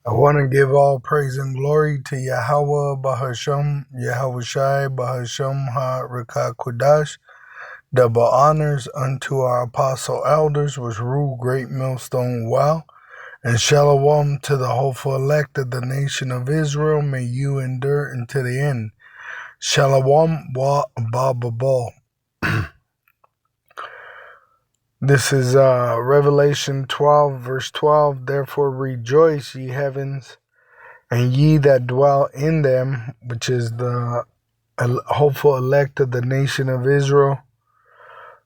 I want to give all praise and glory to Yahweh Bahasham, Yahweh Shai Bahasham Ha-Rekah Kodash. Double honors unto our apostle elders, which rule Great Millstone well. And shalom to the hopeful elect of the nation of Israel. May you endure unto the end. Shalom wa ba. This is Revelation 12, verse 12. Therefore rejoice, ye heavens, and ye that dwell in them, which is the hopeful elect of the nation of Israel,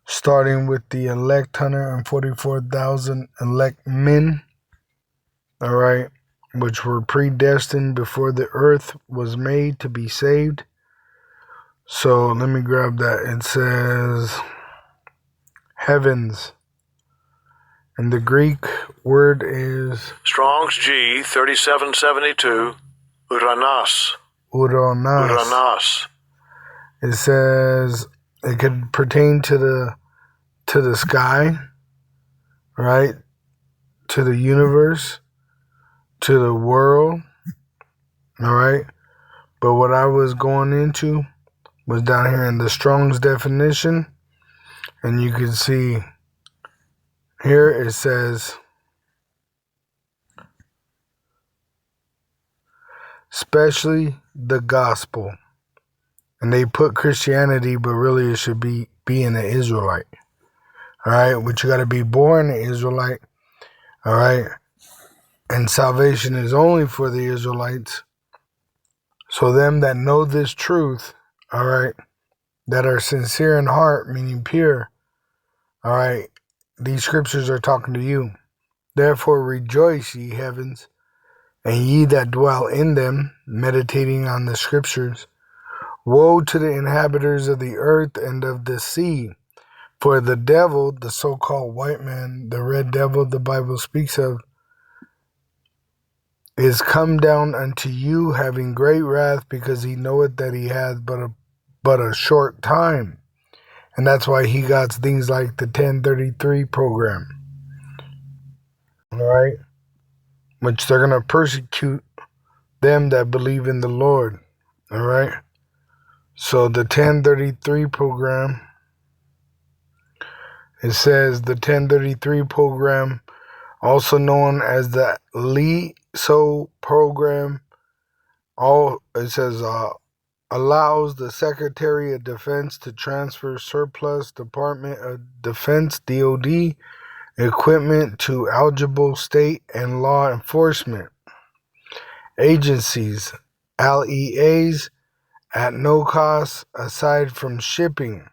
starting with the elect 144,000 elect men, all right, which were predestined before the earth was made to be saved. So let me grab that. It says heavens, and the Greek word is Strong's G 3772, Uranos. Uranos. It says it could pertain to the sky, right? To the universe, to the world, all right? But what I was going into was down here in the Strong's definition, and you can see here it says, especially the gospel. And they put Christianity, but really it should be being an Israelite. All right, but you got to be born an Israelite. All right, and salvation is only for the Israelites. So them that know this truth, all right, that are sincere in heart, meaning pure, all right, these scriptures are talking to you. Therefore rejoice, ye heavens, and ye that dwell in them, meditating on the scriptures. Woe to the inhabitants of the earth and of the sea, for the devil, the so-called white man, the red devil the Bible speaks of, is come down unto you, having great wrath, because he knoweth that he hath but a short time. And that's why he got things like the 1033 program, all right, which they're going to persecute them that believe in the Lord, all right. So the 1033 program, it says the 1033 program, also known as the LESO program, it says allows the Secretary of Defense to transfer surplus Department of Defense (DoD) equipment to eligible state and law enforcement agencies (LEAs) at no cost aside from shipping.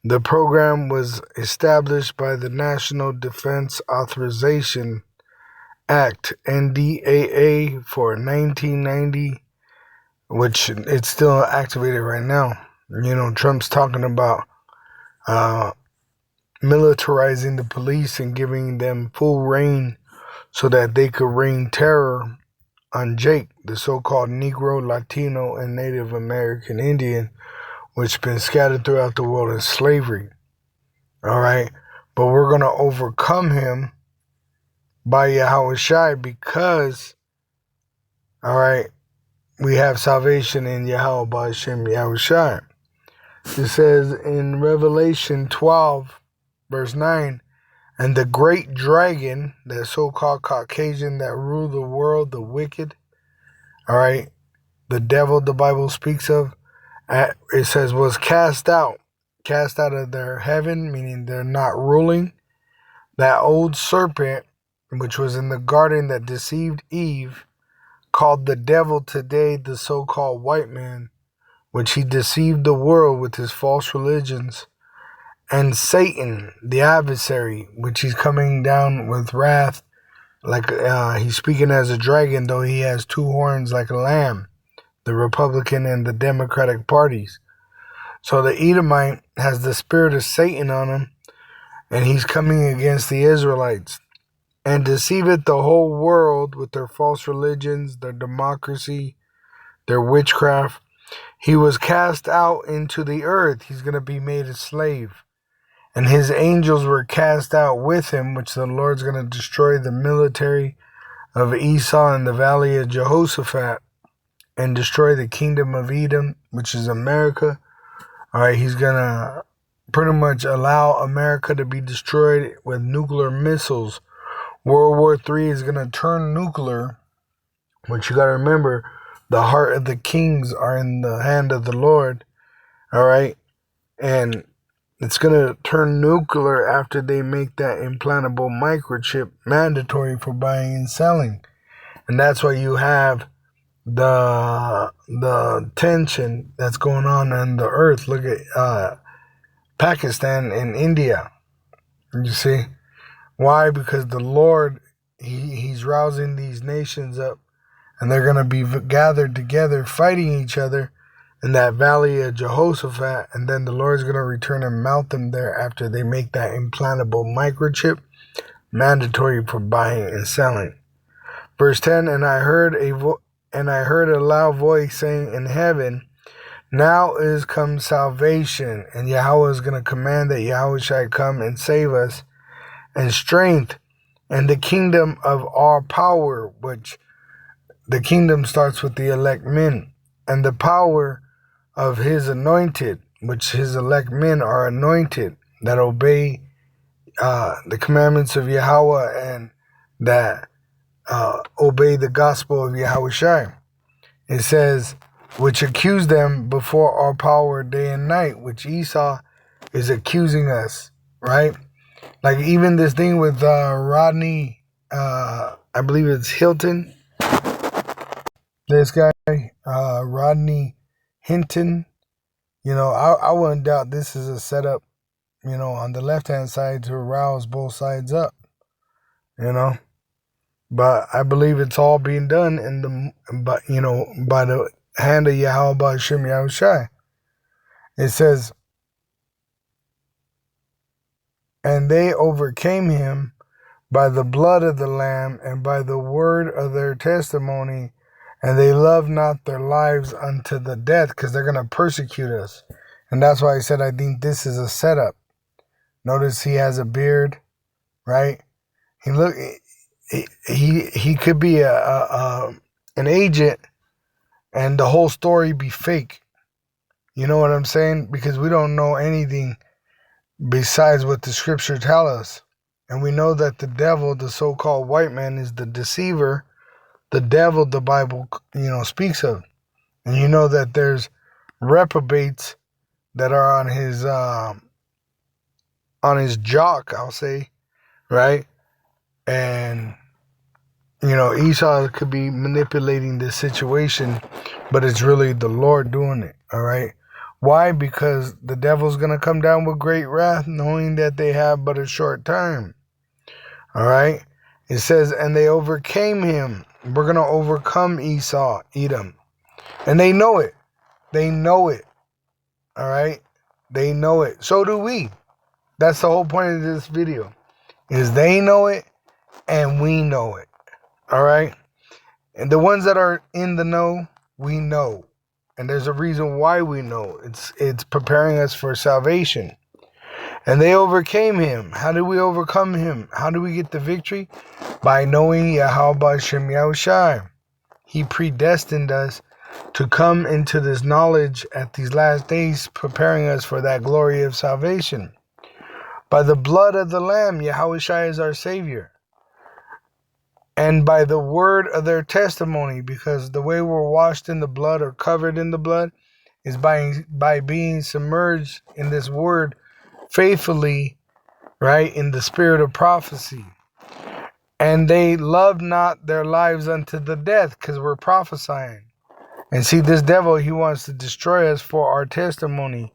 The program was established by the National Defense Authorization Act (NDAA) for 1990, which it's still activated right now. You know, Trump's talking about militarizing the police and giving them full reign so that they could rain terror on Jake, the so-called Negro, Latino, and Native American Indian, which has been scattered throughout the world in slavery. All right, but we're going to overcome him by Yahweh Shai because, all right, we have salvation in Yahweh Ba'Shem Yahweh Shai. It says in Revelation 12, verse 9, and the great dragon, the so-called Caucasian that rule the world, the wicked, all right, the devil the Bible speaks of, it says was cast out of their heaven, meaning they're not ruling. That old serpent, which was in the garden that deceived Eve, called the devil today the so-called white man, which he deceived the world with his false religions, and Satan, the adversary, which he's coming down with wrath, like he's speaking as a dragon, though he has two horns like a lamb, the Republican and the Democratic parties. So the Edomite has the spirit of Satan on him, and he's coming against the Israelites, and deceiveth the whole world with their false religions, their democracy, their witchcraft. He was cast out into the earth. He's going to be made a slave. And his angels were cast out with him, which the Lord's going to destroy the military of Esau in the valley of Jehoshaphat and destroy the kingdom of Edom, which is America. All right, he's going to pretty much allow America to be destroyed with nuclear missiles. World War III is going to turn nuclear, which you got to remember, the heart of the kings are in the hand of the Lord. All right, and it's going to turn nuclear after they make that implantable microchip mandatory for buying and selling. And that's why you have the tension that's going on the earth. Look at Pakistan and India. You see? Why? Because the Lord, he's rousing these nations up, and they're going to be gathered together fighting each other in that valley of Jehoshaphat, and then the Lord's going to return and mount them there after they make that implantable microchip mandatory for buying and selling. Verse 10, and I heard a loud voice saying in heaven, now is come salvation, and Yahweh is going to command that Yahweh shall come and save us, and strength, and the kingdom of our power, which the kingdom starts with the elect men, and the power of his anointed, which his elect men are anointed, that obey the commandments of Yahweh and that obey the gospel of Yahweh. It says, which accuse them before our power day and night, which Esau is accusing us, right? Like even this thing with Rodney, I believe it's Hilton, this guy, Rodney Hinton, I wouldn't doubt this is a setup, on the left-hand side to rouse both sides up, But I believe it's all being done by the hand of Yahweh Ba'Shem Yahushai. It says, and they overcame him by the blood of the Lamb and by the word of their testimony, and they loved not their lives unto the death, because they're going to persecute us. And that's why I said I think this is a setup. Notice he has a beard, right? He could be an agent, and the whole story be fake. You know what I'm saying? Because we don't know anything besides what the scripture tell us. And we know that the devil, the so-called white man, is the deceiver. The devil the Bible, speaks of. And you know that there's reprobates that are on his jock, I'll say, right? And Esau could be manipulating this situation, but it's really the Lord doing it, all right? Why? Because the devil's going to come down with great wrath, knowing that they have but a short time, all right? It says, and they overcame him. We're going to overcome Esau, Edom. And they know it. They know it, all right? They know it. So do we. That's the whole point of this video, is they know it and we know it, all right? And the ones that are in the know, we know. And there's a reason why we know. It's preparing us for salvation. And they overcame him. How did we overcome him? How do we get the victory? By knowing Yahweh Ba'Shem Yahushai. He predestined us to come into this knowledge at these last days, preparing us for that glory of salvation. By the blood of the Lamb, Yahushai is our Savior. And by the word of their testimony, because the way we're washed in the blood or covered in the blood is by being submerged in this word faithfully, right, in the spirit of prophecy. And they love not their lives unto the death, because we're prophesying. And see, this devil, he wants to destroy us for our testimony.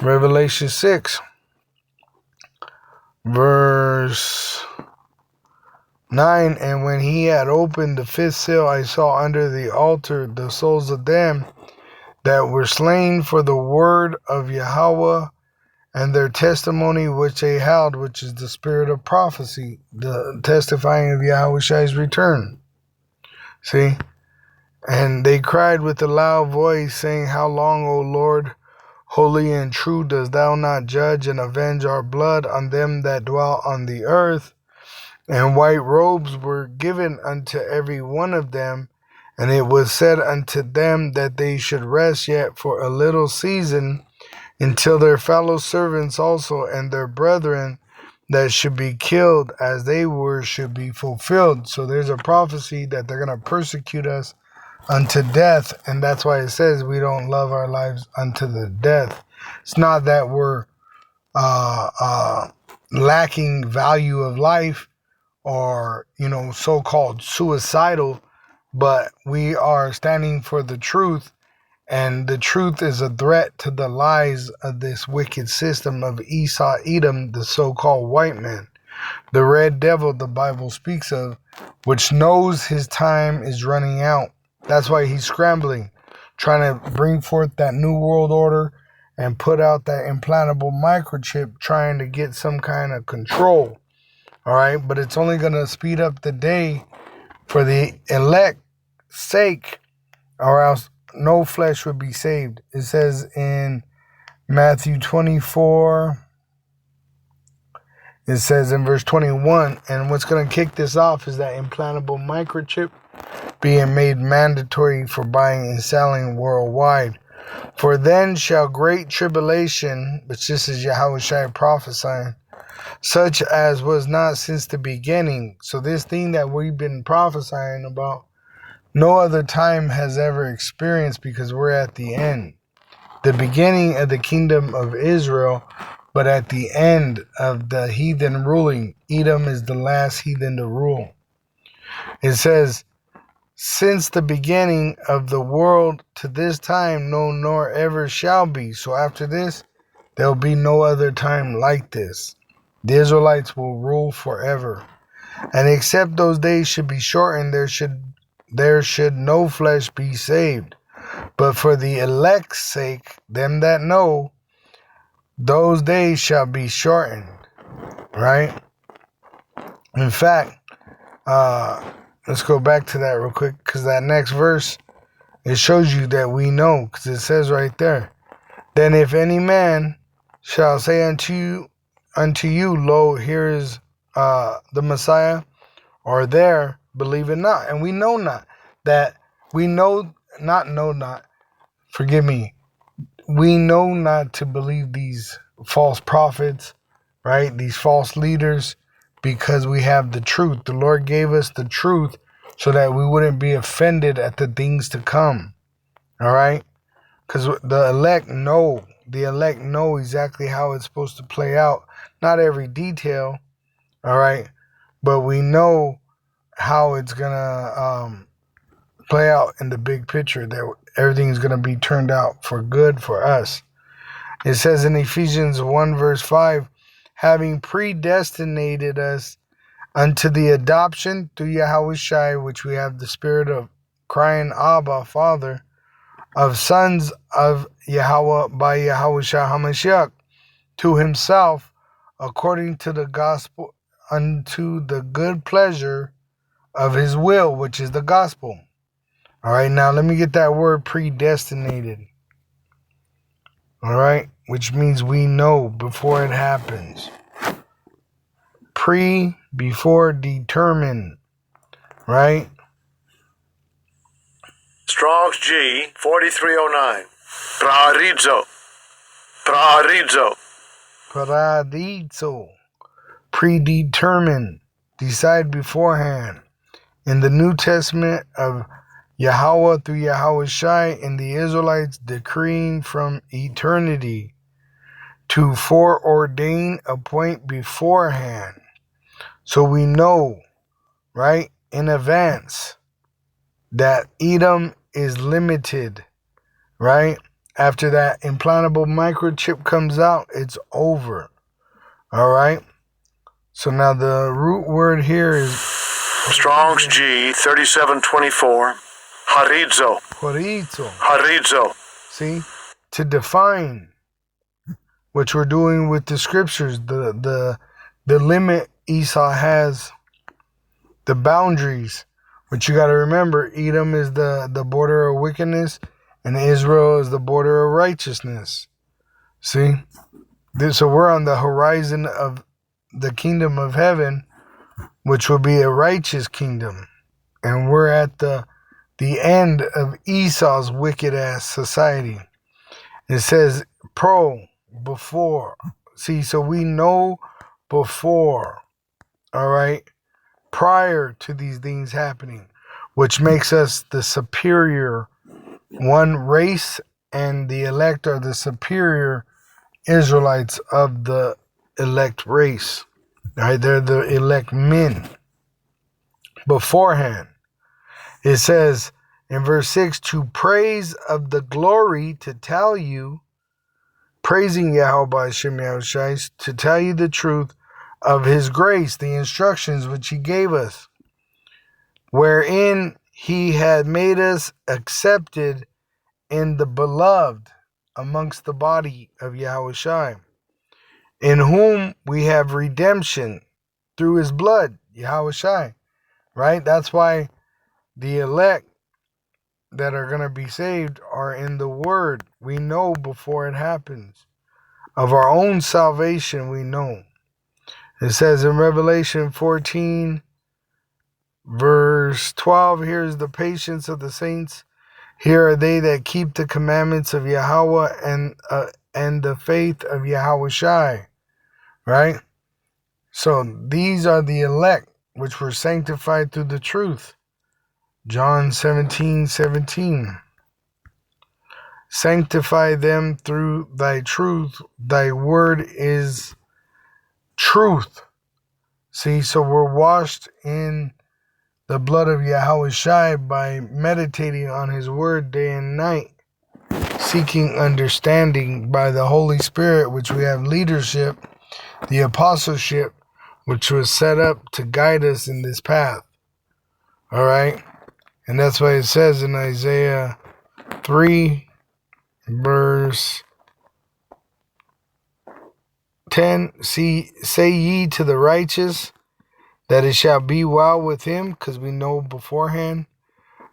Revelation 6, verse 9, and when he had opened the fifth seal, I saw under the altar the souls of them that were slain for the word of Yahweh and their testimony which they held, which is the spirit of prophecy, the testifying of Yahweh's return. See? And they cried with a loud voice, saying, how long, O Lord, holy and true, dost thou not judge and avenge our blood on them that dwell on the earth? And white robes were given unto every one of them, and it was said unto them that they should rest yet for a little season, until their fellow servants also and their brethren that should be killed as they were should be fulfilled. So there's a prophecy that they're going to persecute us unto death, and that's why it says we don't love our lives unto the death. It's not that we're lacking value of life, or so-called suicidal, but we are standing for the truth, and the truth is a threat to the lies of this wicked system of Esau Edom, the so-called white man, the red devil the Bible speaks of, which knows his time is running out. That's why he's scrambling, trying to bring forth that new world order and put out that implantable microchip, trying to get some kind of control. All right, but it's only going to speed up the day for the elect's sake, or else no flesh would be saved. It says in Matthew 24, it says in verse 21, and what's going to kick this off is that implantable microchip being made mandatory for buying and selling worldwide. For then shall great tribulation, which this is Yahushua prophesying, such as was not since the beginning. So this thing that we've been prophesying about, no other time has ever experienced, because we're at the end. The beginning of the kingdom of Israel, but at the end of the heathen ruling. Edom is the last heathen to rule. It says, since the beginning of the world to this time, no, nor ever shall be. So after this, there'll be no other time like this. The Israelites will rule forever. And except those days should be shortened, there should no flesh be saved. But for the elect's sake, them that know, those days shall be shortened. Right? In fact, let's go back to that real quick, because that next verse, it shows you that we know, because it says right there, then if any man shall say unto you, lo, here is the Messiah, or there, believe it not. And we know not that, we know not, forgive me, we know not to believe these false prophets, right? These false leaders, because we have the truth. The Lord gave us the truth so that we wouldn't be offended at the things to come. All right? Because the elect know exactly how it's supposed to play out. Not every detail, all right? But we know how it's going to play out in the big picture, that everything's going to be turned out for good for us. It says in Ephesians 1 verse 5, having predestinated us unto the adoption through Yahushua, which we have the spirit of crying, Abba, Father, of sons of Yahweh by Yahushua HaMashiach, to himself, according to the gospel, unto the good pleasure of his will, which is the gospel. All right, now let me get that word predestinated. All right, which means we know before it happens. Before determined, right? Strong's G 4309. Praarizo. Praarizo. Paradiso. Predetermined. Decide beforehand. In the New Testament of Yahweh through Yahushai, and the Israelites decreeing from eternity to foreordain a point beforehand. So we know, right, in advance, that Edom is limited, right? After that implantable microchip comes out, it's over. All right? So now the root word here is Strong's G 3724. Harizo. horizo. Harizo. See? To define, which we're doing with the scriptures, the limit Esau has, the boundaries. But you got to remember, Edom is the border of wickedness, and Israel is the border of righteousness. See? So we're on the horizon of the kingdom of heaven, which will be a righteous kingdom. And we're at the end of Esau's wicked ass society. It says before. See, so we know before, all right, prior to these things happening, which makes us the superior one race, and the elect are the superior Israelites of the elect race. Right? They're the elect men beforehand. It says in verse 6, to praise of the glory, to tell you, praising Yahweh by Hashem Yahushai, to tell you the truth of his grace, the instructions which he gave us, wherein he had made us accepted in the beloved amongst the body of Yahushai, in whom we have redemption through his blood, Yahushai. Right? That's why the elect that are going to be saved are in the word. We know before it happens. Of our own salvation, we know. It says in Revelation 14, verse 12, here's the patience of the saints. Here are they that keep the commandments of Yahweh and the faith of Yahushai. Right? So these are the elect, which were sanctified through the truth. John 17:17. Sanctify them through thy truth. Thy word is truth. See, so we're washed in the blood of Yahushai by meditating on his word day and night, seeking understanding by the Holy Spirit, which we have leadership, the apostleship, which was set up to guide us in this path. All right? And that's why it says in Isaiah 3, verse 10, say ye to the righteous that it shall be well with him, because we know beforehand,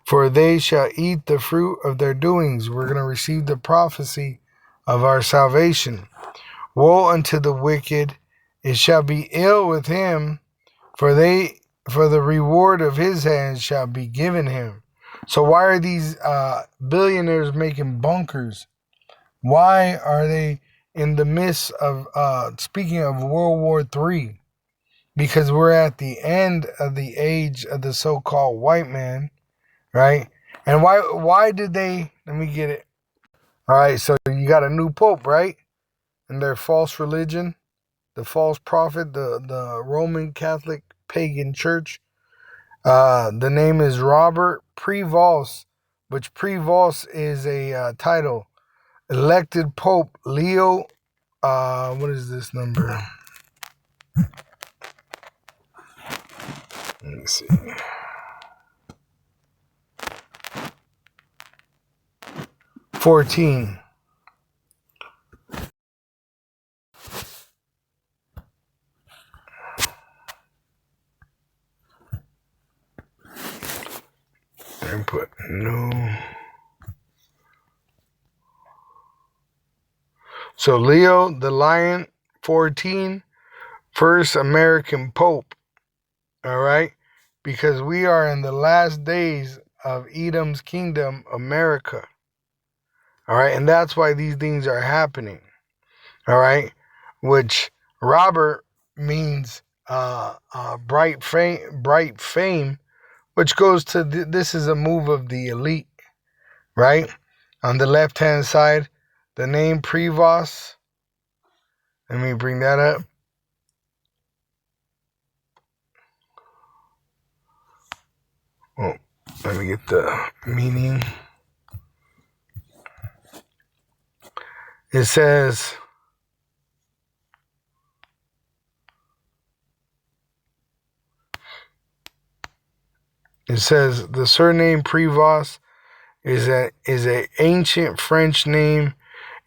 for they shall eat the fruit of their doings. We're going to receive the prophecy of our salvation. Woe unto the wicked, it shall be ill with him, for the reward of his hands shall be given him. So why are these billionaires making bunkers? Why are they in the midst of, speaking of World War III? Because we're at the end of the age of the so-called white man, right? And why did they, let me get it. All right, so you got a new pope, right? And their false religion, the false prophet, the Roman Catholic pagan church. The name is Robert Prevost, which Prevost is a title. Elected Pope Leo, what is this number? Let me see. 14. And put no. So Leo the Lion 14, first American Pope. All right? Because we are in the last days of Edom's kingdom, America. All right? And that's why these things are happening. All right? Which Robert means bright fame, which goes to this is a move of the elite, right? On the left-hand side, the name Prevost. Let me bring that up. Oh, let me get the meaning. It says, the surname Prevost is a ancient French name.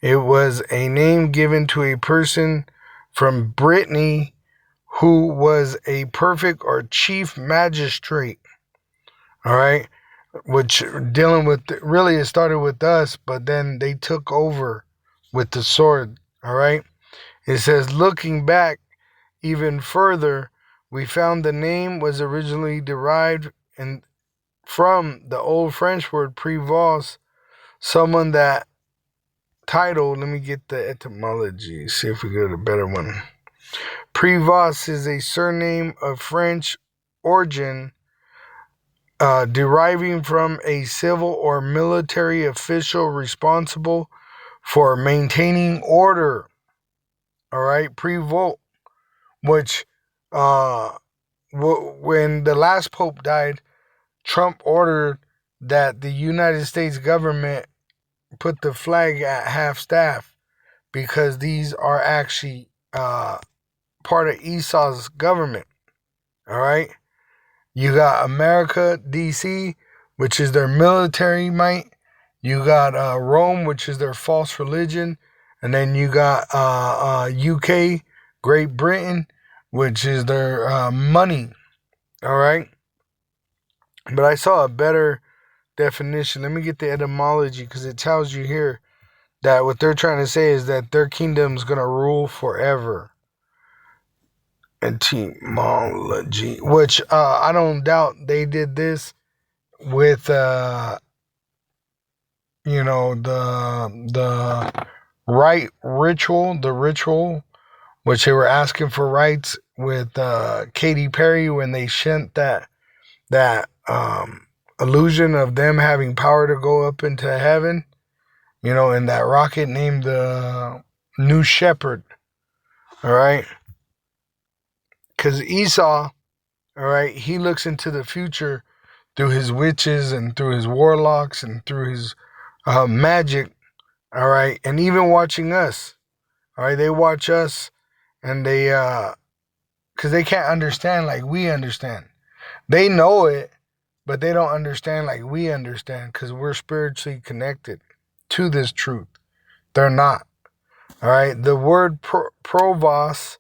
It was a name given to a person from Brittany who was a perfect or chief magistrate. All right, which dealing with, really it started with us, but then they took over with the sword. All right, it says, looking back even further, we found the name was originally derived from the old French word prévost, someone that title. Let me get the etymology, see if we get a better one. Prévost is a surname of French origin, deriving from a civil or military official responsible for maintaining order. All right, prévost, which when the last pope died, Trump ordered that the United States government put the flag at half staff because these are actually part of Esau's government. All right. You got America, D.C., which is their military might. You got Rome, which is their false religion. And then you got UK, Great Britain, which is their money. All right. But I saw a better definition. Let me get the etymology because it tells you here that what they're trying to say is that their kingdom's going to rule forever. Etymology, which I don't doubt they did this with the right ritual, the ritual, which they were asking for rights with Katy Perry when they sent that illusion of them having power to go up into heaven, in that rocket named the New Shepherd. All right, because Esau, all right, he looks into the future through his witches and through his warlocks and through his magic, all right, and even watching us, all right, they watch us and they, because they can't understand like we understand. They know it, but they don't understand like we understand because we're spiritually connected to this truth. They're not, all right. The word provos,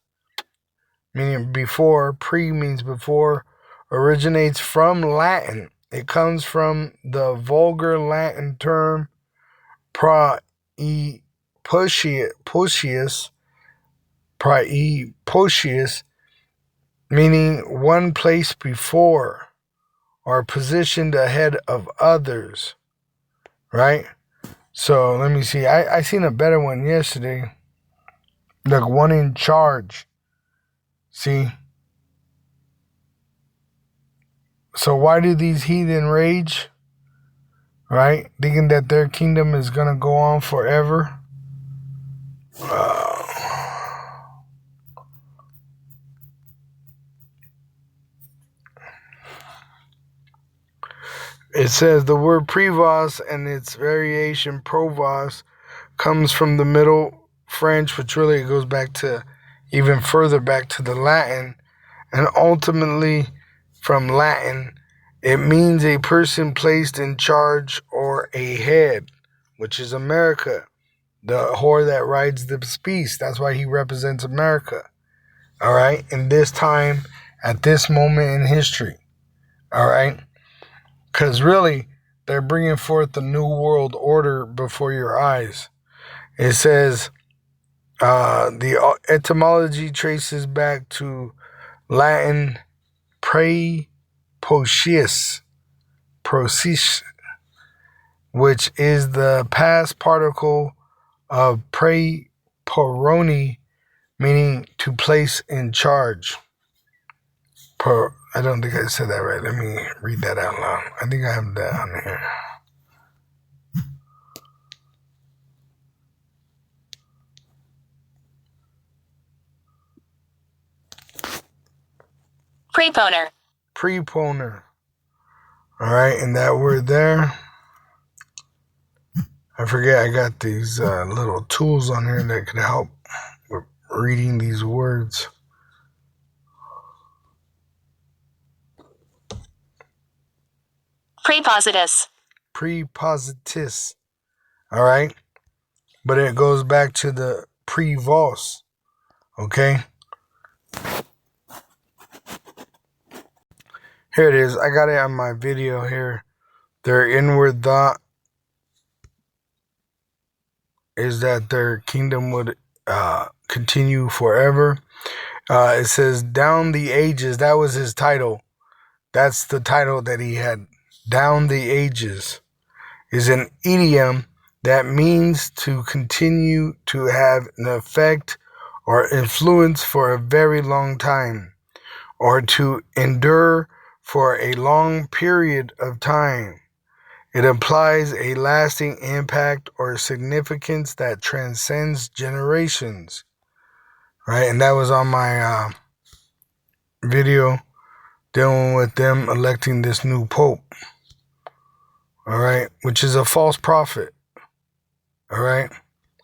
meaning before, pre means before, originates from Latin. It comes from the vulgar Latin term praeputius, meaning one place before or positioned ahead of others, right? So let me see. I seen a better one yesterday, like one in charge. See? So why do these heathen rage? Right? Thinking that their kingdom is going to go on forever. It says the word prévost and its variation provost comes from the Middle French, which really goes back to even further back to the Latin, and ultimately from Latin, it means a person placed in charge or a head, which is America, the whore that rides the beast. That's why he represents America. All right, in this time, at this moment in history. All right, because really, they're bringing forth the new world order before your eyes. It says the etymology traces back to Latin praeputius, which is the past particle of praeporoni, meaning to place in charge. I don't think I said that right. Let me read that out loud. I think I have that on here. Preponer. Preponer. All right, and that word there, I forget I got these little tools on here that could help with reading these words. Prepositus. Prepositus. All right, but it goes back to the prévost. Okay. Here it is. I got it on my video here. Their inward thought is that their kingdom would continue forever. It says, Down the Ages. That was his title. That's the title that he had. Down the Ages is an idiom that means to continue to have an effect or influence for a very long time, or to endure for a long period of time. It implies a lasting impact or significance that transcends generations. Right? And that was on my video dealing with them electing this new pope. All right? Which is a false prophet. All right?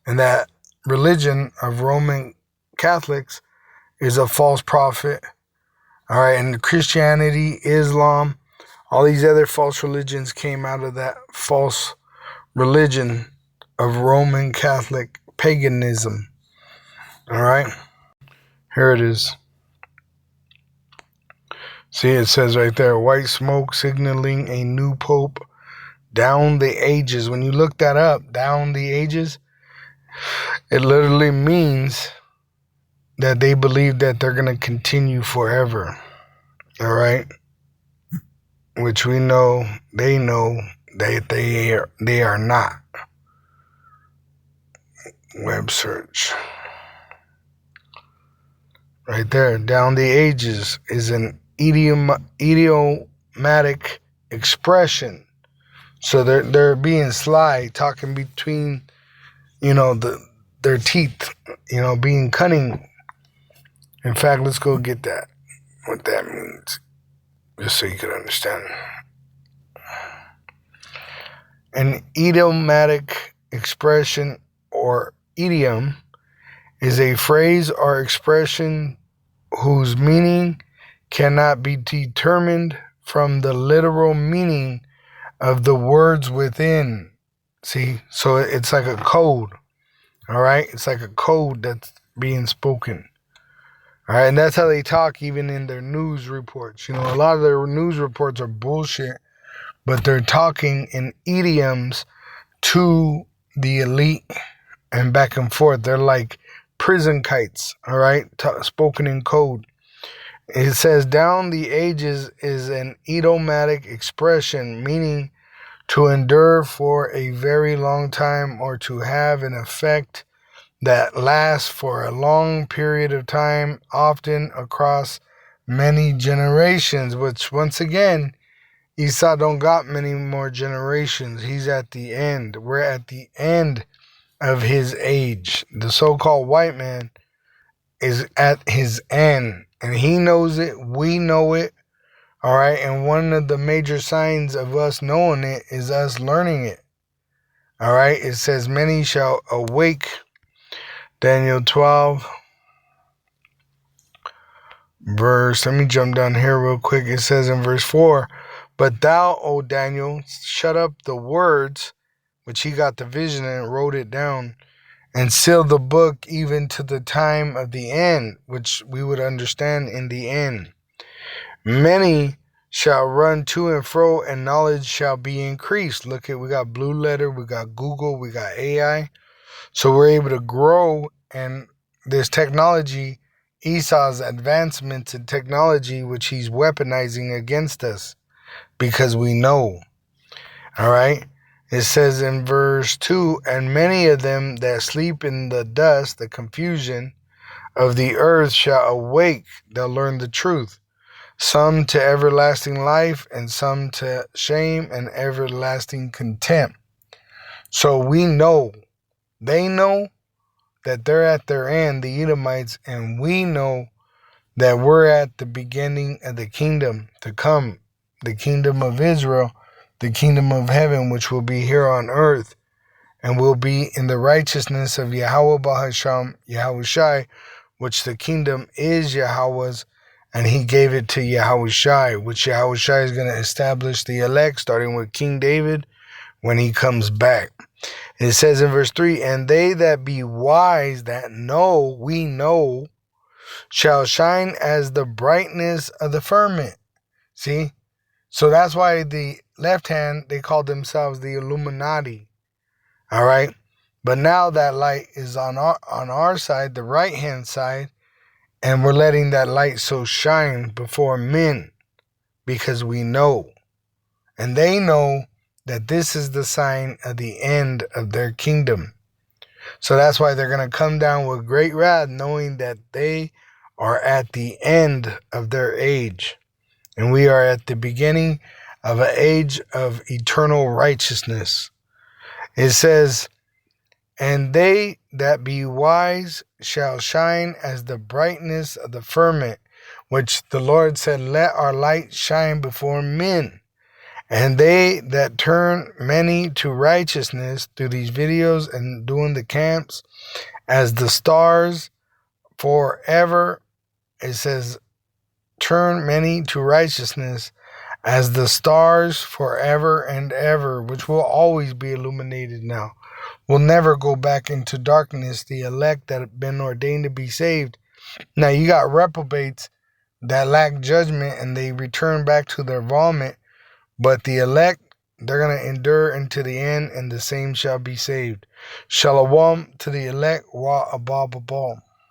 And that religion of Roman Catholics is a false prophet. All right? And Christianity, Islam, all these other false religions came out of that false religion of Roman Catholic paganism. All right? Here it is. See, it says right there, white smoke signaling a new pope down the ages. When you look that up, down the ages, it literally means that they believe that they're going to continue forever. All right? Which we know that they are not. Web search. Right there, down the ages is an idiomatic expression. So they're being sly, talking between, their teeth, being cunning. In fact, let's go get that, what that means, just so you can understand. An idiomatic expression or idiom is a phrase or expression whose meaning cannot be determined from the literal meaning of the words within. See, so it's like a code. All right, it's like a code that's being spoken. All right, and that's how they talk even in their news reports. A lot of their news reports are bullshit, but they're talking in idioms to the elite and back and forth. They're like prison kites, all right, spoken in code. It says down the ages is an idiomatic expression meaning to endure for a very long time or to have an effect that lasts for a long period of time, often across many generations, which once again, Esau don't got many more generations. He's at the end. We're at the end of his age. The so-called white man is at his end, and he knows it. We know it. All right, and one of the major signs of us knowing it is us learning it. All right, it says many shall awake. Daniel 12 verse, let me jump down here real quick. It says in verse 4, but thou, O Daniel, shut up the words, which he got the vision and wrote it down, and seal the book even to the time of the end, which we would understand in the end. Many shall run to and fro, and knowledge shall be increased. Look at, we got Blue Letter, we got Google, we got AI. So we're able to grow, and this technology, Esau's advancements in technology, which he's weaponizing against us because we know. All right. It says in verse 2, and many of them that sleep in the dust, the confusion of the earth shall awake. They'll learn the truth. Some to everlasting life, and some to shame and everlasting contempt. So we know, they know that they're at their end, the Edomites, and we know that we're at the beginning of the kingdom to come, the kingdom of Israel, the kingdom of heaven, which will be here on earth, and will be in the righteousness of Yahweh Bahasham, Yahushai, which the kingdom is Yahweh's, and he gave it to Yahushai, which Yahushai is going to establish the elect, starting with King David, when he comes back. It says in verse 3, and they that be wise, that know, we know, shall shine as the brightness of the firmament. See? So that's why the left hand, they call themselves the Illuminati. All right? But now that light is on our side, the right hand side, And we're letting that light so shine before men because we know. And they know that this is the sign of the end of their kingdom. So that's why they're going to come down with great wrath, knowing that they are at the end of their age. And we are at the beginning of an age of eternal righteousness. It says, and they that be wise shall shine as the brightness of the firmament, which the Lord said, let our light shine before men. And they that turn many to righteousness through these videos and doing the camps, as the stars forever. It says, turn many to righteousness as the stars forever and ever, which will always be illuminated now. Will never go back into darkness, the elect that have been ordained to be saved. Now you got reprobates that lack judgment and they return back to their vomit, but the elect, they're going to endure unto the end, and the same shall be saved. Shalom to the elect wa abab abal.